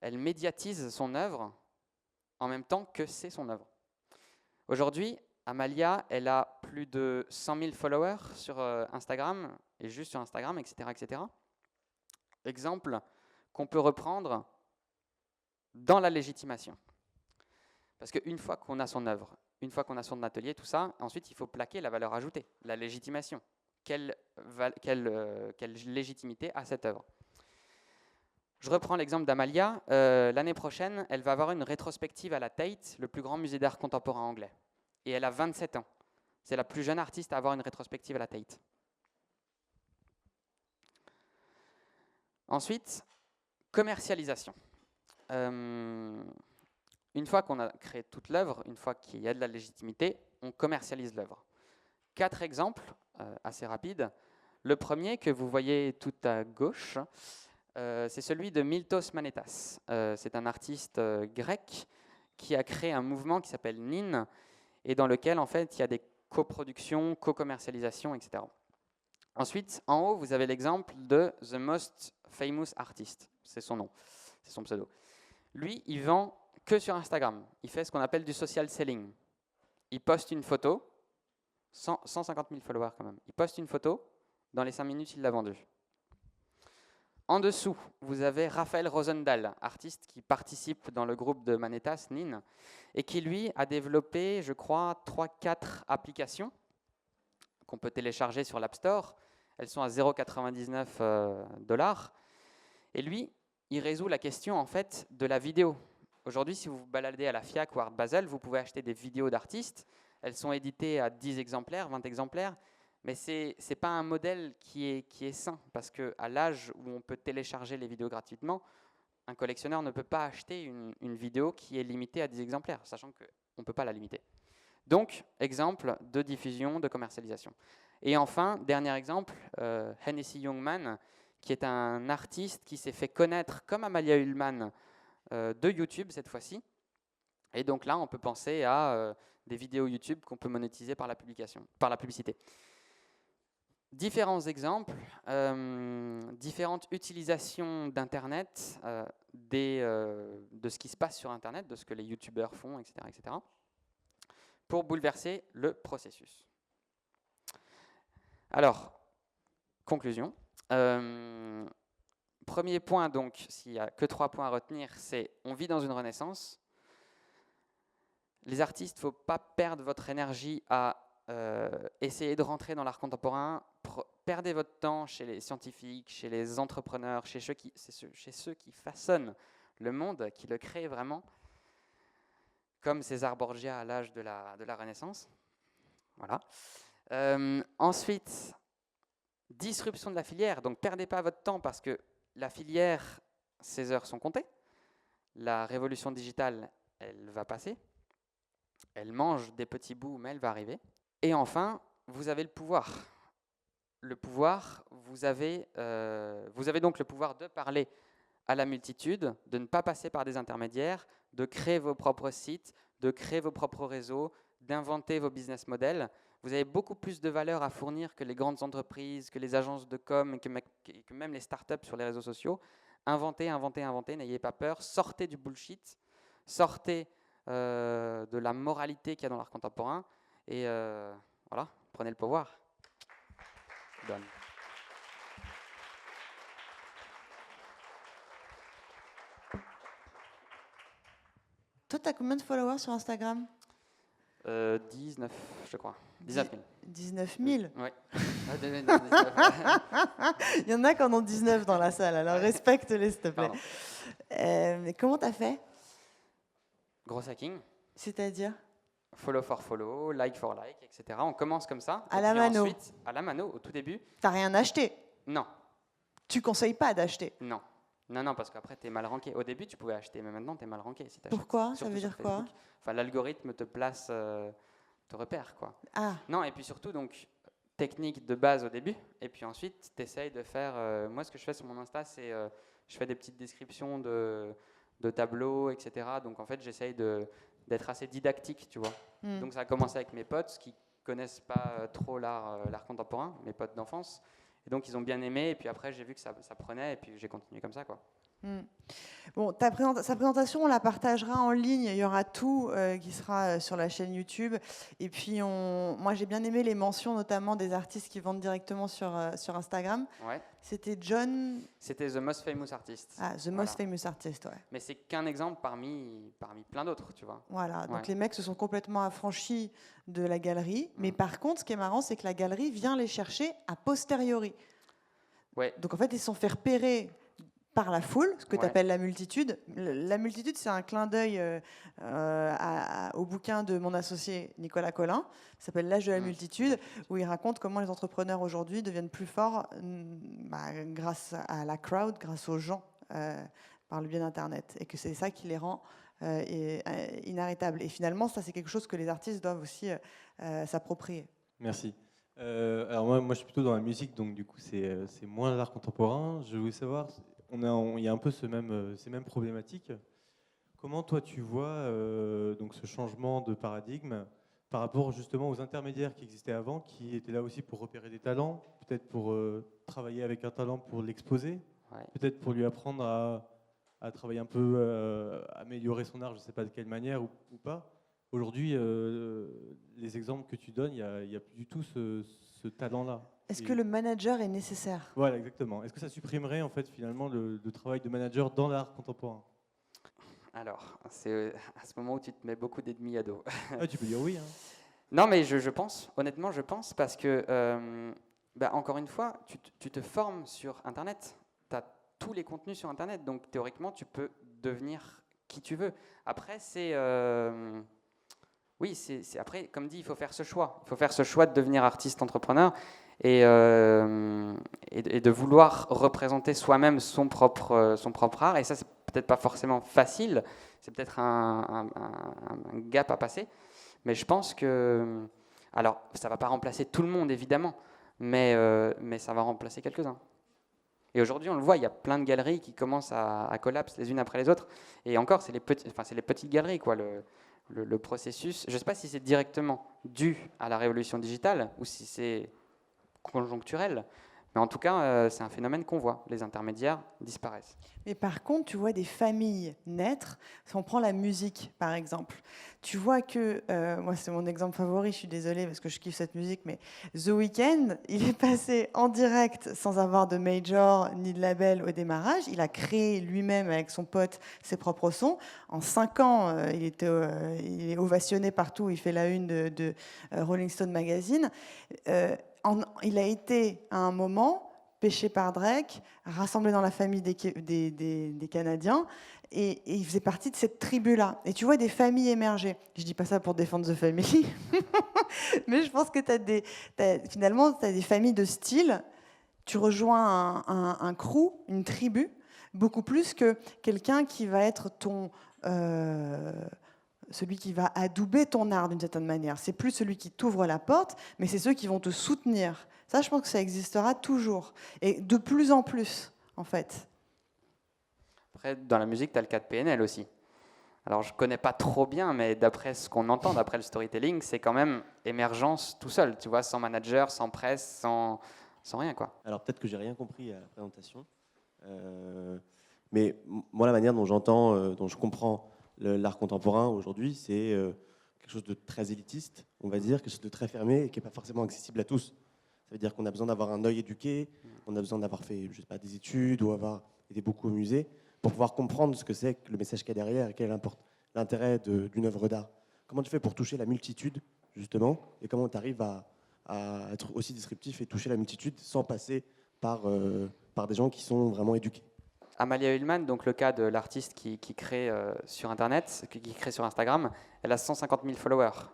Elle médiatise son œuvre en même temps que c'est son œuvre. Aujourd'hui, Amalia, elle a plus de 100 000 followers sur Instagram, et juste sur Instagram, etc., etc. Exemple qu'on peut reprendre dans la légitimation. Parce qu'une fois qu'on a son œuvre, une fois qu'on a son atelier, tout ça, ensuite il faut plaquer la valeur ajoutée, la légitimation. Quelle légitimité a cette œuvre? Je reprends l'exemple d'Amalia. L'année prochaine, elle va avoir une rétrospective à la Tate, le plus grand musée d'art contemporain anglais. Et elle a 27 ans. C'est la plus jeune artiste à avoir une rétrospective à la Tate. Ensuite, commercialisation. Une fois qu'on a créé toute l'œuvre, une fois qu'il y a de la légitimité, on commercialise l'œuvre. 4 exemples assez rapides. Le premier que vous voyez tout à gauche, c'est celui de Miltos Manetas. C'est un artiste grec qui a créé un mouvement qui s'appelle NIN et dans lequel en fait il y a des coproductions, co-commercialisations, etc. Ensuite, en haut, vous avez l'exemple de The Most Famous Artist. C'est son nom, c'est son pseudo. Lui, il vend que sur Instagram. Il fait ce qu'on appelle du social selling. Il poste une photo, 150 000 followers quand même. Il poste une photo, dans les 5 minutes, il l'a vendue. En dessous, vous avez Raphaël Rosendahl, artiste qui participe dans le groupe de Manetas, NIN, et qui, lui, a développé, je crois, 3-4 applications qu'on peut télécharger sur l'App Store. Elles sont à 0,99 $. Et lui, il résout la question, en fait, de la vidéo. Aujourd'hui, si vous vous baladez à la FIAC ou Art Basel, vous pouvez acheter des vidéos d'artistes. Elles sont éditées à 10 exemplaires, 20 exemplaires. Mais ce n'est pas un modèle qui est sain, parce qu'à l'âge où on peut télécharger les vidéos gratuitement, un collectionneur ne peut pas acheter une vidéo qui est limitée à 10 exemplaires, sachant qu'on ne peut pas la limiter. Donc, exemple de diffusion, de commercialisation. Et enfin, dernier exemple, Hennessy Youngman, qui est un artiste qui s'est fait connaître comme Amalia Ullman de YouTube cette fois-ci. Et donc là, on peut penser à des vidéos YouTube qu'on peut monétiser par la publicité. Différents exemples, différentes utilisations d'Internet, de ce qui se passe sur Internet, de ce que les youtubeurs font, etc., pour bouleverser le processus. Alors, conclusion. Premier point, donc, s'il n'y a que 3 points à retenir, c'est on vit dans une renaissance. Les artistes, il ne faut pas perdre votre énergie à essayer de rentrer dans l'art contemporain. Perdez votre temps chez les scientifiques, chez les entrepreneurs, chez ceux qui façonnent le monde, qui le créent vraiment, comme César Borgia à l'âge de la Renaissance. Voilà. Ensuite, disruption de la filière. Donc, perdez pas votre temps parce que la filière, ses heures sont comptées. La révolution digitale, elle va passer. Elle mange des petits bouts, mais elle va arriver. Et enfin, vous avez le pouvoir. Le pouvoir, vous avez donc le pouvoir de parler à la multitude, de ne pas passer par des intermédiaires, de créer vos propres sites, de créer vos propres réseaux, d'inventer vos business models. Vous avez beaucoup plus de valeur à fournir que les grandes entreprises, que les agences de com, et que même les startups sur les réseaux sociaux. Inventez, n'ayez pas peur, sortez du bullshit, sortez de la moralité qu'il y a dans l'art contemporain, et voilà, prenez le pouvoir. Donne. Toi, tu as combien de followers sur Instagram? 19, je crois. 19 000. 19 000. Oui. Il y en a qui en ont 19 dans la salle, alors respecte-les, s'il te plaît. Mais comment tu as fait? Gros hacking. C'est-à-dire? Follow for follow, like for like, etc. On commence comme ça. À la mano. Ensuite, à la mano, au tout début. T'as rien acheté? Non. Tu conseilles pas d'acheter? Non. Non, parce qu'après, tu es mal ranké. Au début, tu pouvais acheter, mais maintenant, tu es mal ranké. Si Pourquoi? Ça veut dire quoi? Enfin, l'algorithme te place, te repère, quoi. Ah. Non, et puis surtout, donc, technique de base au début, et puis ensuite, tu essayes de faire... moi, ce que je fais sur mon Insta, c'est je fais des petites descriptions de tableaux, etc. Donc, en fait, j'essaye d'être assez didactique, tu vois. Donc, ça a commencé avec mes potes qui connaissent pas trop l'art contemporain, mes potes d'enfance. Et donc, ils ont bien aimé. Et puis après, j'ai vu que ça prenait. Et puis, j'ai continué comme ça, quoi. Bon, sa présentation, on la partagera en ligne. Il y aura tout qui sera sur la chaîne YouTube. Et puis, moi, j'ai bien aimé les mentions, notamment des artistes qui vendent directement sur Instagram. Ouais. C'était John... C'était The Most Famous Artist. Ah, The Most Famous Artist, ouais. Mais c'est qu'un exemple parmi plein d'autres, tu vois. Voilà, donc les mecs se sont complètement affranchis de la galerie. Mais par contre, ce qui est marrant, c'est que la galerie vient les chercher a posteriori. Ouais. Donc en fait, ils se sont fait repérer par la foule, ce que tu appelles la multitude. La multitude, c'est un clin d'œil au bouquin de mon associé Nicolas Collin, qui s'appelle L'âge de la multitude, où il raconte comment les entrepreneurs aujourd'hui deviennent plus forts grâce à la crowd, grâce aux gens, par le biais d'Internet, et que c'est ça qui les rend inarrêtables. Et finalement, ça, c'est quelque chose que les artistes doivent aussi s'approprier. Merci. Alors moi, je suis plutôt dans la musique, donc du coup, c'est moins l'art contemporain. Je voulais savoir... Il y a un peu ces mêmes problématiques. Comment toi tu vois donc ce changement de paradigme par rapport justement aux intermédiaires qui existaient avant, qui étaient là aussi pour repérer des talents, peut-être pour travailler avec un talent pour l'exposer, peut-être pour lui apprendre à travailler un peu, améliorer son art, je ne sais pas de quelle manière ou pas. Aujourd'hui, les exemples que tu donnes, il n'y a plus du tout ce talent-là. Est-ce que le manager est nécessaire? Voilà, exactement. Est-ce que ça supprimerait en fait finalement le travail de manager dans l'art contemporain? Alors, c'est à ce moment où tu te mets beaucoup d'ennemis à dos. Tu peux dire oui. Hein. Non, mais je pense, honnêtement, je pense, parce que, encore une fois, tu te formes sur Internet. Tu as tous les contenus sur Internet, donc théoriquement, tu peux devenir qui tu veux. Après, après, comme dit, il faut faire ce choix. Il faut faire ce choix de devenir artiste entrepreneur et de vouloir représenter soi-même son propre art. Et ça, c'est peut-être pas forcément facile. C'est peut-être un gap à passer. Mais je pense que... Alors, ça ne va pas remplacer tout le monde, évidemment, mais ça va remplacer quelques-uns. Et aujourd'hui, on le voit, il y a plein de galeries qui commencent à collapser les unes après les autres. Et encore, c'est les petites galeries, quoi. Le processus, je ne sais pas si c'est directement dû à la révolution digitale ou si c'est conjoncturel. Mais en tout cas, c'est un phénomène qu'on voit. Les intermédiaires disparaissent. Mais par contre, tu vois des familles naître. Si on prend la musique, par exemple, tu vois que, moi c'est mon exemple favori, je suis désolée parce que je kiffe cette musique, mais The Weeknd, il est passé en direct sans avoir de major ni de label au démarrage. Il a créé lui-même avec son pote ses propres sons. En 5 ans, il est ovationné partout. Il fait la une de Rolling Stone Magazine. Il a été à un moment pêché par Drake, rassemblé dans la famille des Canadiens, et il faisait partie de cette tribu-là. Et tu vois des familles émerger. Je dis pas ça pour défendre The Family, mais je pense que finalement, tu as des familles de style. Tu rejoins un crew, une tribu, beaucoup plus que quelqu'un qui va être celui qui va adouber ton art d'une certaine manière. C'est plus celui qui t'ouvre la porte, mais c'est ceux qui vont te soutenir. Ça, je pense que ça existera toujours. Et de plus en plus, en fait. Après, dans la musique, tu as le cas de PNL aussi. Alors, je ne connais pas trop bien, mais d'après ce qu'on entend, d'après le storytelling, c'est quand même émergence tout seul, tu vois, sans manager, sans presse, sans rien, quoi. Alors peut-être que j'ai rien compris à la présentation, mais moi la manière dont j'entends, dont je comprends l'art contemporain aujourd'hui, c'est quelque chose de très élitiste, on va dire, quelque chose de très fermé et qui n'est pas forcément accessible à tous. Ça veut dire qu'on a besoin d'avoir un œil éduqué, on a besoin d'avoir fait, je sais pas, des études ou avoir été beaucoup au musée pour pouvoir comprendre ce que c'est que le message qu'il y a derrière et quel est l'intérêt d'une œuvre d'art. Comment tu fais pour toucher la multitude, justement, et comment tu arrives à être aussi disruptif et toucher la multitude sans passer par des gens qui sont vraiment éduqués. Amalia Ullman, donc le cas de l'artiste qui crée sur Internet, qui crée sur Instagram, elle a 150 000 followers.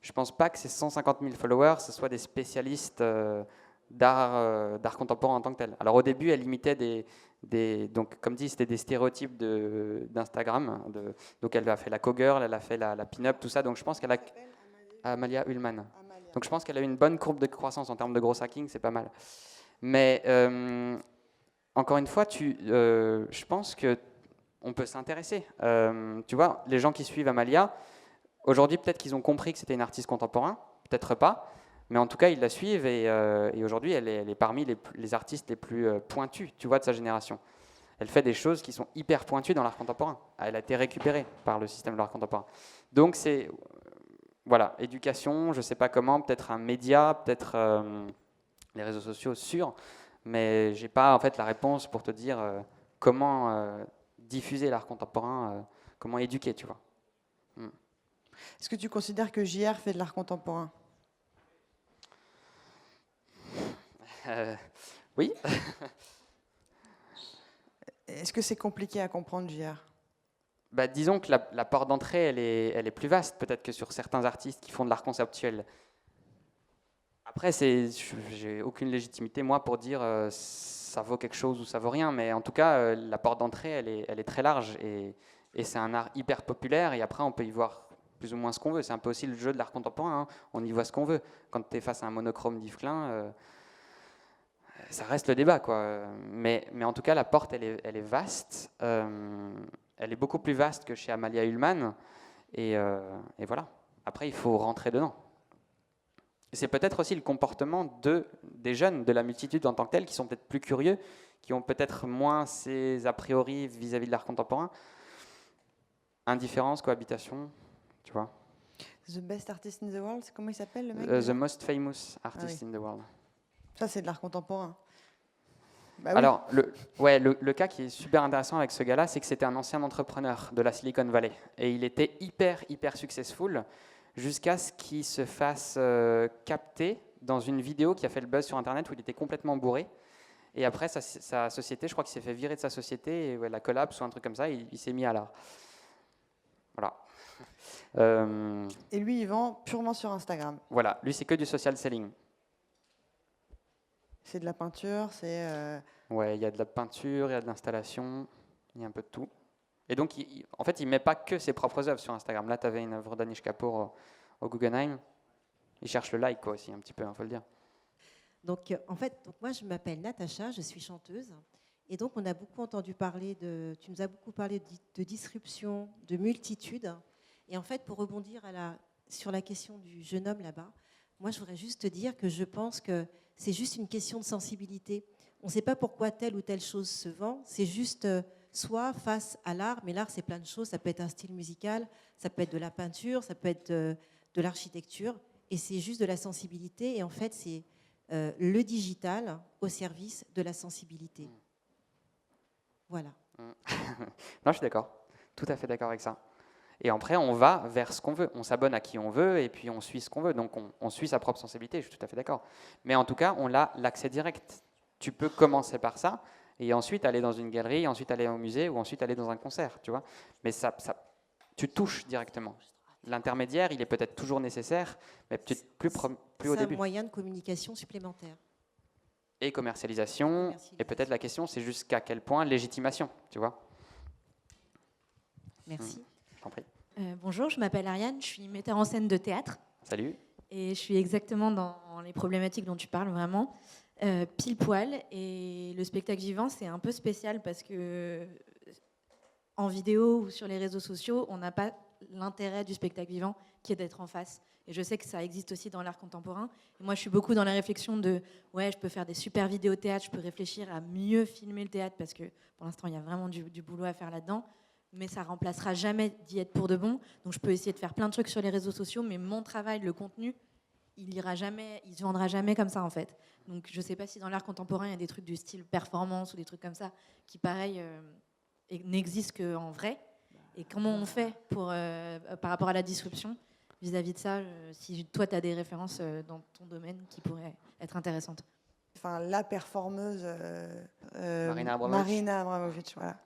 Je ne pense pas que ces 150 000 followers, ce soient des spécialistes d'art contemporain en tant que tel. Alors au début, elle imitait donc comme dit, c'était des stéréotypes d'Instagram. Donc elle a fait la cowgirl, elle a fait la pin-up, tout ça. Donc je pense qu'elle a Amalia Ullman. Donc je pense qu'elle a une bonne courbe de croissance en termes de gros hacking, c'est pas mal. Mais encore une fois, je pense qu'on peut s'intéresser. Tu vois, les gens qui suivent Amalia, aujourd'hui peut-être qu'ils ont compris que c'était une artiste contemporain, peut-être pas, mais en tout cas ils la suivent et aujourd'hui elle est parmi les artistes les plus pointus, tu vois, de sa génération. Elle fait des choses qui sont hyper pointues dans l'art contemporain. Elle a été récupérée par le système de l'art contemporain. Donc c'est... Voilà, éducation, je ne sais pas comment, peut-être un média, peut-être les réseaux sociaux sûrs, mais je n'ai pas en fait la réponse pour te dire comment diffuser l'art contemporain, comment éduquer, tu vois. Est-ce que tu considères que JR fait de l'art contemporain ? Oui. Est-ce que c'est compliqué à comprendre, JR ? Bah, disons que la porte d'entrée, elle est plus vaste peut-être que sur certains artistes qui font de l'art conceptuel. Après, j'ai aucune légitimité, moi, pour dire ça vaut quelque chose ou ça vaut rien, mais en tout cas, la porte d'entrée, elle est très large et c'est un art hyper populaire et après, on peut y voir plus ou moins ce qu'on veut. C'est un peu aussi le jeu de l'art contemporain, hein. On y voit ce qu'on veut. Quand tu es face à un monochrome d'Yves Klein, ça reste le débat, quoi. Mais en tout cas, la porte, elle est vaste. Elle est beaucoup plus vaste que chez Amalia Ullman. Et voilà. Après, il faut rentrer dedans. C'est peut-être aussi le comportement des jeunes, de la multitude en tant que telle, qui sont peut-être plus curieux, qui ont peut-être moins ces a priori vis-à-vis de l'art contemporain. Indifférence, cohabitation, tu vois. The best artist in the world, comment il s'appelle le mec The most famous artist in the world. Ça, c'est de l'art contemporain. Bah oui. Alors, le cas qui est super intéressant avec ce gars-là, c'est que c'était un ancien entrepreneur de la Silicon Valley. Et il était hyper successful jusqu'à ce qu'il se fasse capter dans une vidéo qui a fait le buzz sur Internet où il était complètement bourré. Et après, sa société, je crois qu'il s'est fait virer de sa société, et la collapse ou un truc comme ça, il s'est mis à l'art. Voilà. Et lui, il vend purement sur Instagram. Voilà, lui, c'est que du social selling. C'est de la peinture, c'est... Ouais, il y a de la peinture, il y a de l'installation, il y a un peu de tout. Et donc, en fait, il ne met pas que ses propres œuvres sur Instagram. Là, tu avais une œuvre d'Anish Kapoor au Guggenheim. Il cherche le like, quoi, aussi, un petit peu, il faut le dire. Donc, en fait, moi, je m'appelle Natacha, je suis chanteuse. Et donc, on a beaucoup entendu parler tu nous as beaucoup parlé de disruption, de multitude. Et en fait, pour rebondir sur la question du jeune homme là-bas, Moi, je voudrais juste te dire que je pense que c'est juste une question de sensibilité. On ne sait pas pourquoi telle ou telle chose se vend. C'est juste soit face à l'art, mais l'art, c'est plein de choses. Ça peut être un style musical, ça peut être de la peinture, ça peut être de l'architecture. Et c'est juste de la sensibilité. Et en fait, c'est le digital au service de la sensibilité. Voilà. Non, je suis d'accord. Tout à fait d'accord avec ça. Et après, on va vers ce qu'on veut. On s'abonne à qui on veut et puis on suit ce qu'on veut. Donc, on suit sa propre sensibilité. Je suis tout à fait d'accord. Mais en tout cas, on a l'accès direct. Tu peux commencer par ça et ensuite aller dans une galerie, ensuite aller au musée ou ensuite aller dans un concert, tu vois. Mais tu touches directement. L'intermédiaire, il est peut-être toujours nécessaire, mais plus au C'est début. un moyen de communication supplémentaire. Et commercialisation. Et peut-être la question, c'est jusqu'à quel point légitimation, tu vois. Merci. Je t'en prie. Bonjour, je m'appelle Ariane, je suis metteur en scène de théâtre Salut. et je suis exactement dans les problématiques dont tu parles vraiment, pile poil. Et le spectacle vivant, c'est un peu spécial parce que en vidéo ou sur les réseaux sociaux, on n'a pas l'intérêt du spectacle vivant qui est d'être en face. Et je sais que ça existe aussi dans l'art contemporain. Et moi, je suis beaucoup dans la réflexion de ouais, je peux faire des super vidéos théâtre, je peux réfléchir à mieux filmer le théâtre parce que pour l'instant, il y a vraiment du boulot à faire là-dedans. Mais ça remplacera jamais d'y être pour de bon. Donc je peux essayer de faire plein de trucs sur les réseaux sociaux, mais mon travail, le contenu, il se vendra jamais comme ça en fait. Donc je sais pas si dans l'art contemporain il y a des trucs du style performance ou des trucs comme ça qui pareil n'existent qu'en vrai. Et comment on fait pour par rapport à la disruption vis-à-vis de ça, si toi tu as des références dans ton domaine qui pourraient être intéressantes. Enfin, la performeuse Marina Abramovic. Marina Abramovic, voilà.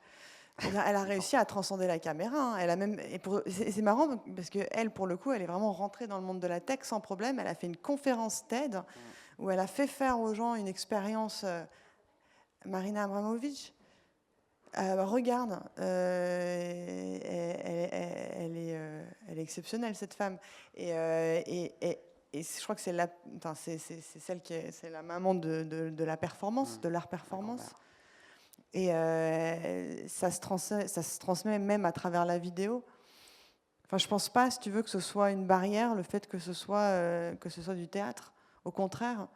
Elle a réussi à transcender la caméra. Hein. Elle a même, c'est marrant parce qu'elle, pour le coup, elle est vraiment rentrée dans le monde de la tech sans problème. Elle a fait une conférence TED où elle a fait faire aux gens une expérience. Marina Abramovic, regarde, elle est exceptionnelle, cette femme. Et je crois que c'est celle qui c'est la maman de la performance, de l'art performance. Et ça se transmet même à travers la vidéo. Enfin, je pense pas, si tu veux, que ce soit une barrière, le fait que ce soit du théâtre. Au contraire.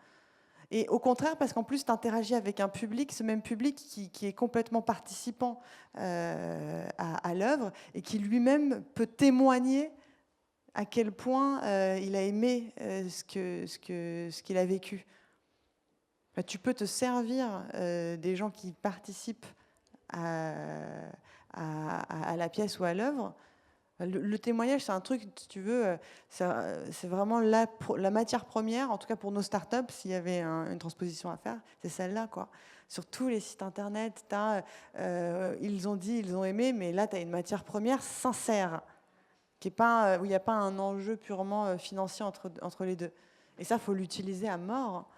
Et au contraire, parce qu'en plus, tu interagis avec un public, ce même public qui est complètement participant à l'œuvre et qui lui-même peut témoigner à quel point il a aimé ce qu'il a vécu. Tu peux te servir des gens qui participent à la pièce ou à l'œuvre. Le témoignage, c'est un truc, si tu veux, c'est vraiment la matière première, en tout cas pour nos startups, s'il y avait une transposition à faire, c'est celle-là, quoi. Sur tous les sites internet, ils ont dit, ils ont aimé, mais là, tu as une matière première sincère, où il n'y a pas un enjeu purement financier entre les deux. Et ça, il faut l'utiliser à mort.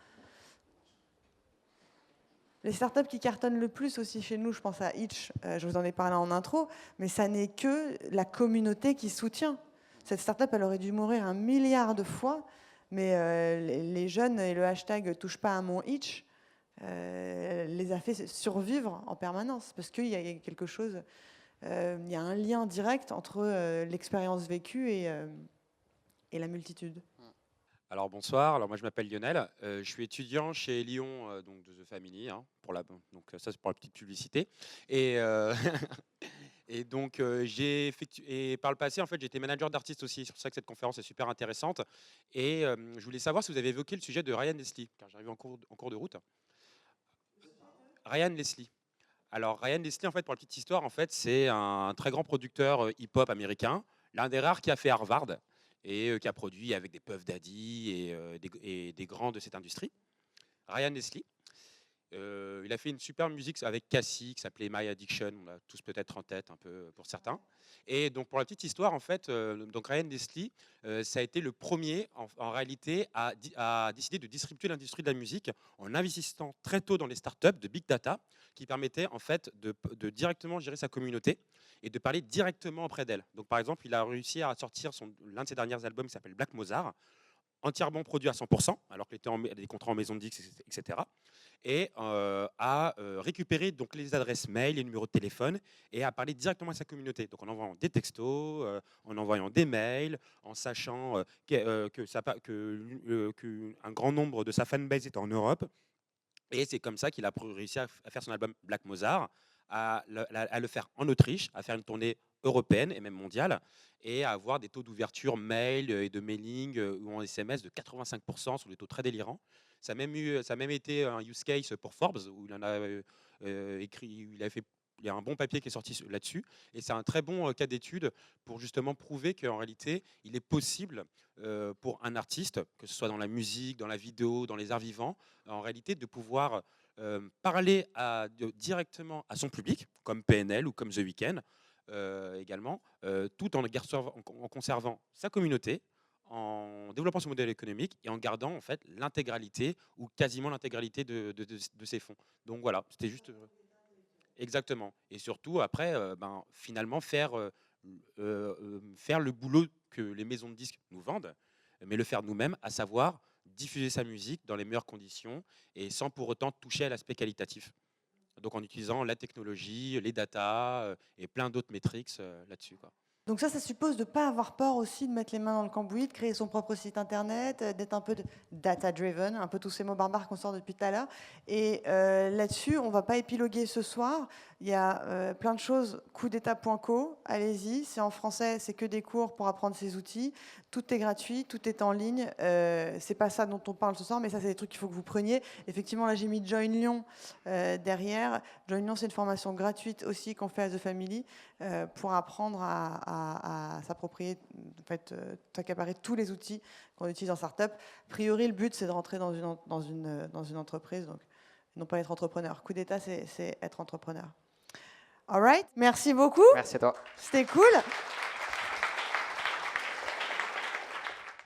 Les startups qui cartonnent le plus aussi chez nous, je pense à Itch, je vous en ai parlé en intro, mais ça n'est que la communauté qui soutient. Cette startup, elle aurait dû mourir 1 milliard de fois, mais les jeunes et le hashtag « touche pas à mon Itch » les a fait survivre en permanence, parce qu'il y a quelque chose, il y a un lien direct entre l'expérience vécue et la multitude. Alors bonsoir, alors moi je m'appelle Lionel, je suis étudiant chez Lyon donc de The Family, hein, donc ça c'est pour la petite publicité. Et, et donc j'ai effectué, et par le passé en fait j'étais manager d'artistes aussi, c'est pour ça que cette conférence est super intéressante. Et je voulais savoir si vous avez évoqué le sujet de Ryan Leslie, car j'arrive en cours de route. Ryan Leslie. Alors Ryan Leslie en fait pour la petite histoire en fait c'est un très grand producteur hip-hop américain, l'un des rares qui a fait Harvard. Et qui a produit avec des Puff Daddy et des grands de cette industrie. Ryan Leslie. Il a fait une super musique avec Cassie qui s'appelait My Addiction, on l'a tous peut-être en tête un peu pour certains. Et donc pour la petite histoire, en fait, donc Ryan Leslie, ça a été le premier en réalité à décider de disrupter l'industrie de la musique en investissant très tôt dans les startups de big data qui permettaient en fait de directement gérer sa communauté et de parler directement auprès d'elle. Donc par exemple, il a réussi à sortir l'un de ses derniers albums qui s'appelle Black Mozart entièrement produit à 100%, alors qu'il était des contrats en maison de disques, etc. Et à récupérer donc les adresses mail, les numéros de téléphone, et à parler directement à sa communauté. Donc en envoyant des textos, en envoyant des mails, en sachant qu'un grand nombre de sa fanbase était en Europe. Et c'est comme ça qu'il a réussi à faire son album Black Mozart, à le faire en Autriche, à faire une tournée européenne et même mondiale, et à avoir des taux d'ouverture mail et de mailing ou en SMS de 85%, sur des taux très délirants. Ça a même été un use case pour Forbes, où il en a écrit, il y a un bon papier qui est sorti là-dessus, et c'est un très bon cas d'étude pour justement prouver qu'en réalité, il est possible pour un artiste, que ce soit dans la musique, dans la vidéo, dans les arts vivants, en réalité de pouvoir parler directement à son public, comme PNL ou comme The Weeknd également, tout en conservant sa communauté, en développant son modèle économique et en gardant en fait l'intégralité ou quasiment l'intégralité de ses fonds. Donc voilà, c'était juste... Exactement. Et surtout, après, finalement, faire le boulot que les maisons de disques nous vendent, mais le faire nous-mêmes, à savoir diffuser sa musique dans les meilleures conditions et sans pour autant toucher à l'aspect qualitatif. Donc en utilisant la technologie, les datas et plein d'autres métriques là-dessus, quoi. Donc ça suppose de ne pas avoir peur aussi de mettre les mains dans le cambouis, de créer son propre site internet, d'être un peu data-driven, un peu tous ces mots barbares qu'on sort depuis tout à l'heure. Et là-dessus, on ne va pas épiloguer ce soir. Il y a plein de choses, coupdeta.co, allez-y, c'est en français, c'est que des cours pour apprendre ces outils. Tout est gratuit, tout est en ligne. C'est pas ça dont on parle ce soir, mais ça, c'est des trucs qu'il faut que vous preniez. Effectivement, là, j'ai mis Join Lyon derrière. Join Lyon, c'est une formation gratuite aussi qu'on fait à The Family pour apprendre à s'approprier, en fait, s'accaparer tous les outils qu'on utilise en startup. A priori, le but, c'est de rentrer dans une entreprise, donc non pas être entrepreneur. Coup d'État, c'est être entrepreneur. All right, merci beaucoup. Merci à toi. C'était cool.